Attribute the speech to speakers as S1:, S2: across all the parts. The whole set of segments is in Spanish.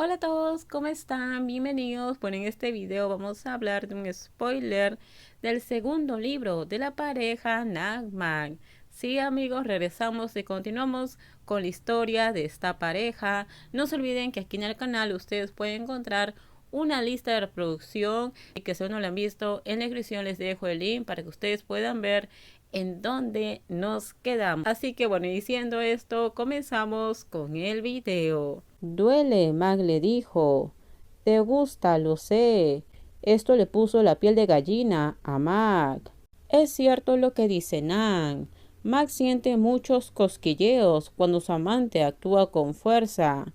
S1: Hola a todos, ¿cómo están? Bienvenidos. Bueno, en este video vamos a hablar de un spoiler del segundo libro de la pareja Nagman. Sí, amigos, regresamos y continuamos con la historia de esta pareja. No se olviden que aquí en el canal ustedes pueden encontrar una lista de reproducción y que si aún no la han visto, en la descripción les dejo el link para que ustedes puedan ver en dónde nos quedamos. Así que bueno, diciendo esto, comenzamos con el video. Duele, Mag le dijo. Te gusta, lo sé. Esto le puso la piel de gallina a Mag. Es cierto lo que dice Nan. Mag siente muchos cosquilleos cuando su amante actúa con fuerza.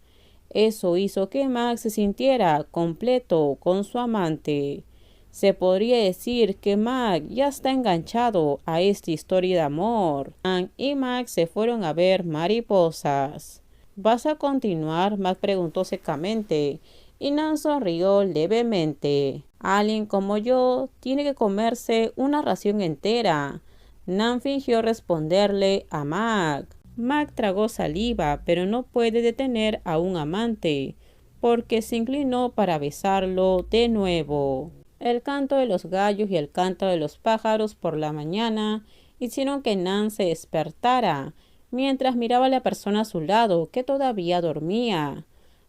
S1: Eso hizo que Mag se sintiera completo con su amante. Se podría decir que Mag ya está enganchado a esta historia de amor. Nan y Mag se fueron a ver mariposas. ¿Vas a continuar? Mag preguntó secamente, y Nan sonrió levemente. Alguien como yo tiene que comerse una ración entera. Nan fingió responderle a Mag. Mag tragó saliva, pero no puede detener a un amante, porque se inclinó para besarlo de nuevo. El canto de los gallos y el canto de los pájaros por la mañana hicieron que Nan se despertara, mientras miraba a la persona a su lado, que todavía dormía.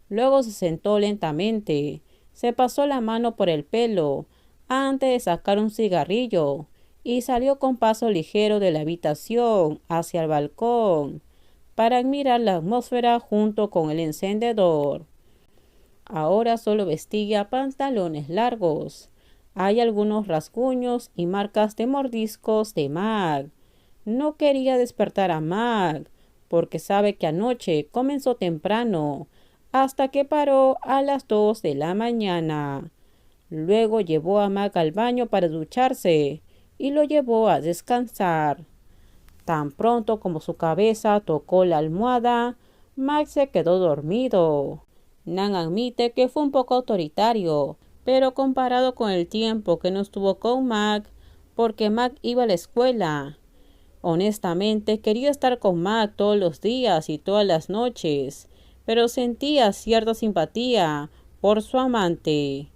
S1: Luego se sentó lentamente, se pasó la mano por el pelo, antes de sacar un cigarrillo, y salió con paso ligero de la habitación hacia el balcón, para admirar la atmósfera junto con el encendedor. Ahora solo vestía pantalones largos. Hay algunos rasguños y marcas de mordiscos de Mag. No quería despertar a Mag, porque sabe que anoche comenzó temprano, hasta que paró a las 2 de la mañana. Luego llevó a Mag al baño para ducharse y lo llevó a descansar. Tan pronto como su cabeza tocó la almohada, Mag se quedó dormido. Nan admite que fue un poco autoritario, pero comparado con el tiempo que no estuvo con Mag, porque Mag iba a la escuela. Honestamente, quería estar con Mag todos los días y todas las noches, pero sentía cierta simpatía por su amante.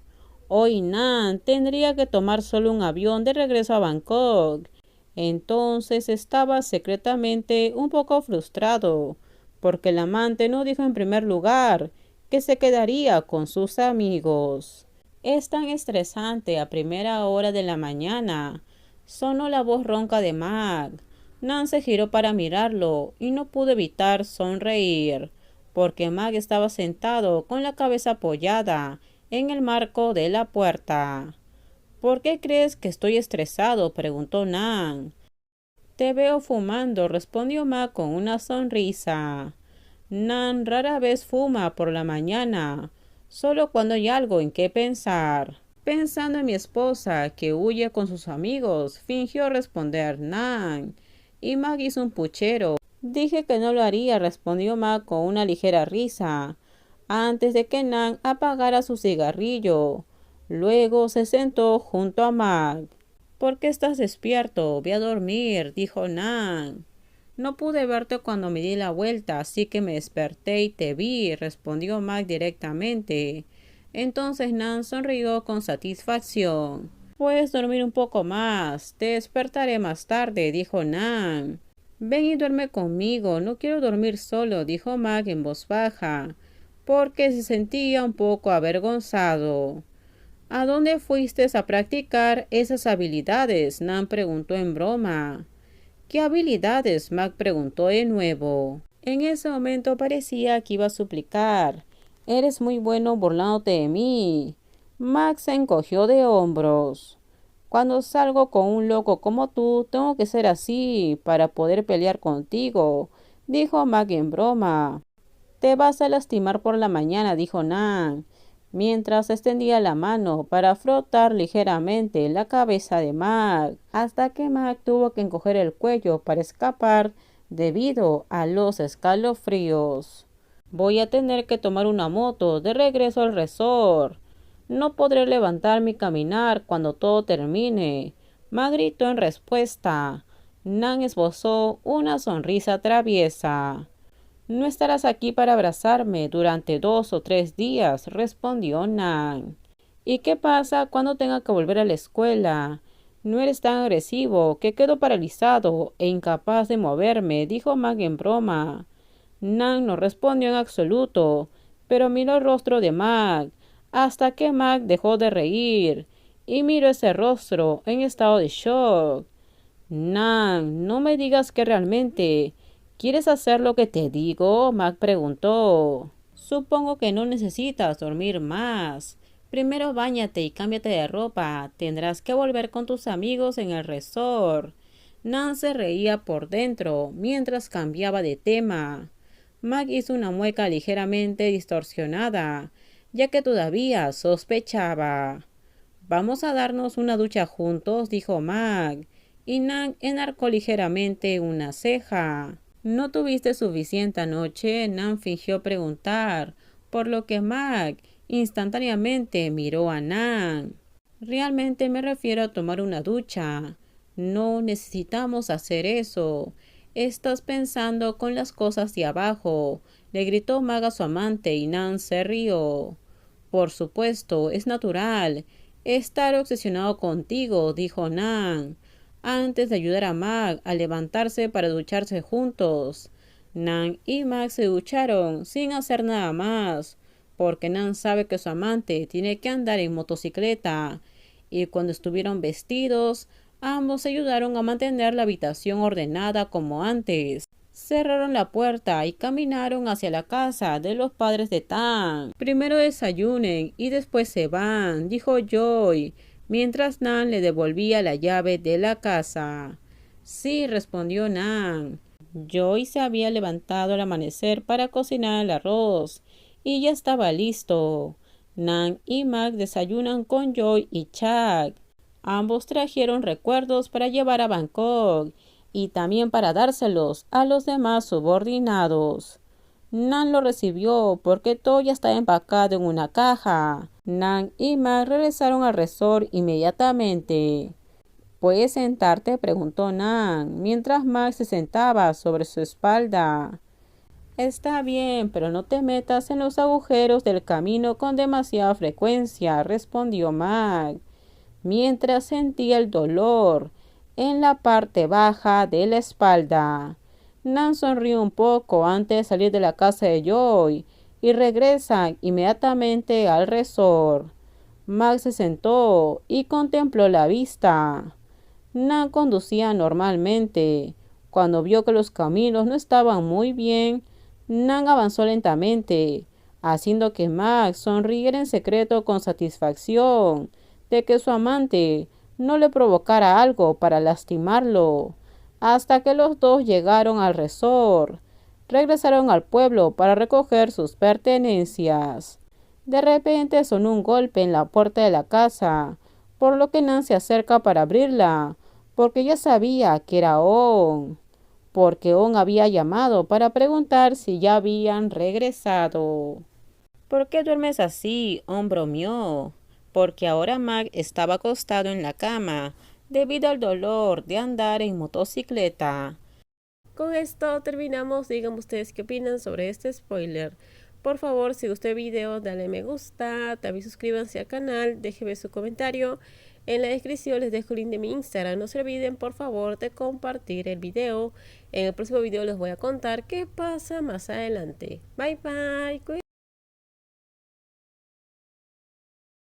S1: Hoy Nan tendría que tomar solo un avión de regreso a Bangkok. Entonces estaba secretamente un poco frustrado, porque el amante no dijo en primer lugar que se quedaría con sus amigos. Es tan estresante a primera hora de la mañana. Sonó la voz ronca de Mag. Nan se giró para mirarlo y no pudo evitar sonreír, porque Mag estaba sentado con la cabeza apoyada en el marco de la puerta. ¿Por qué crees que estoy estresado?, preguntó Nan. Te veo fumando, respondió Mag con una sonrisa. Nan rara vez fuma por la mañana, solo cuando hay algo en qué pensar. Pensando en mi esposa, que huye con sus amigos, fingió responder Nan, y Mag hizo un puchero. Dije que no lo haría, respondió Mag con una ligera risa, antes de que Nan apagara su cigarrillo. Luego se sentó junto a Mag. ¿Por qué estás despierto? Ve a dormir, dijo Nan. No pude verte cuando me di la vuelta, así que me desperté y te vi, respondió Mag directamente. Entonces Nan sonrió con satisfacción. Puedes dormir un poco más. Te despertaré más tarde, dijo Nan. Ven y duerme conmigo. No quiero dormir solo, dijo Mag en voz baja, porque se sentía un poco avergonzado. ¿A dónde fuiste a practicar esas habilidades?, Nan preguntó en broma. ¿Qué habilidades?, Mag preguntó de nuevo. En ese momento parecía que iba a suplicar. Eres muy bueno burlándote de mí. Mag se encogió de hombros. Cuando salgo con un loco como tú, tengo que ser así para poder pelear contigo, dijo Mag en broma. Te vas a lastimar por la mañana, dijo Nan, mientras extendía la mano para frotar ligeramente la cabeza de Mag, hasta que Mag tuvo que encoger el cuello para escapar debido a los escalofríos. Voy a tener que tomar una moto de regreso al resort. No podré levantarme y caminar cuando todo termine, Mag gritó en respuesta. Nan esbozó una sonrisa traviesa. No estarás aquí para abrazarme durante 2 o 3 días, respondió Nan. ¿Y qué pasa cuando tenga que volver a la escuela? No eres tan agresivo, que quedo paralizado e incapaz de moverme, dijo Mag en broma. Nan no respondió en absoluto, pero miró el rostro de Mag, hasta que Mag dejó de reír, y miró ese rostro en estado de shock. Nan, no me digas que realmente quieres hacer lo que te digo, Mag preguntó. Supongo que no necesitas dormir más. Primero báñate y cámbiate de ropa. Tendrás que volver con tus amigos en el resort. Nan se reía por dentro mientras cambiaba de tema. Mag hizo una mueca ligeramente distorsionada, ya que todavía sospechaba. Vamos a darnos una ducha juntos, dijo Mag, y Nan enarcó ligeramente una ceja. ¿No tuviste suficiente anoche? Nan fingió preguntar, por lo que Mag instantáneamente miró a Nan. Realmente me refiero a tomar una ducha. No necesitamos hacer eso. Estás pensando con las cosas de abajo, le gritó Mag a su amante y Nan se rió. Por supuesto, es natural estar obsesionado contigo, dijo Nan, antes de ayudar a Mag a levantarse para ducharse juntos. Nan y Mag se ducharon sin hacer nada más, porque Nan sabe que su amante tiene que andar en motocicleta, y cuando estuvieron vestidos, ambos se ayudaron a mantener la habitación ordenada como antes. Cerraron la puerta y caminaron hacia la casa de los padres de Tan. Primero desayunen y después se van, dijo Joy, mientras Nan le devolvía la llave de la casa. Sí, respondió Nan. Joy se había levantado al amanecer para cocinar el arroz y ya estaba listo. Nan y Mag desayunan con Joy y Chuck. Ambos trajeron recuerdos para llevar a Bangkok y también para dárselos a los demás subordinados. Nan lo recibió porque todo ya estaba empacado en una caja. Nan y Mag regresaron al resort inmediatamente. ¿Puedes sentarte?, preguntó Nan, mientras Mag se sentaba sobre su espalda. Está bien, pero no te metas en los agujeros del camino con demasiada frecuencia, respondió Mag, mientras sentía el dolor en la parte baja de la espalda. Nan sonrió un poco antes de salir de la casa de Joy y regresan inmediatamente al resort. Mag se sentó y contempló la vista. Nan conducía normalmente. Cuando vio que los caminos no estaban muy bien, Nan avanzó lentamente, haciendo que Mag sonriera en secreto con satisfacción de que su amante no le provocara algo para lastimarlo, hasta que los dos llegaron al resort. Regresaron al pueblo para recoger sus pertenencias. De repente sonó un golpe en la puerta de la casa, por lo que Nan se acerca para abrirla, porque ya sabía que era On, porque On había llamado para preguntar si ya habían regresado. ¿Por qué duermes así?, On bromeó, porque ahora Mag estaba acostado en la cama debido al dolor de andar en motocicleta. Con esto terminamos. Díganme ustedes qué opinan sobre este spoiler. Por favor, si gustó el video, dale me gusta, también suscríbanse al canal, déjenme su comentario. En la descripción les dejo el link de mi Instagram. No se olviden, por favor, de compartir el video. En el próximo video les voy a contar qué pasa más adelante. Bye bye.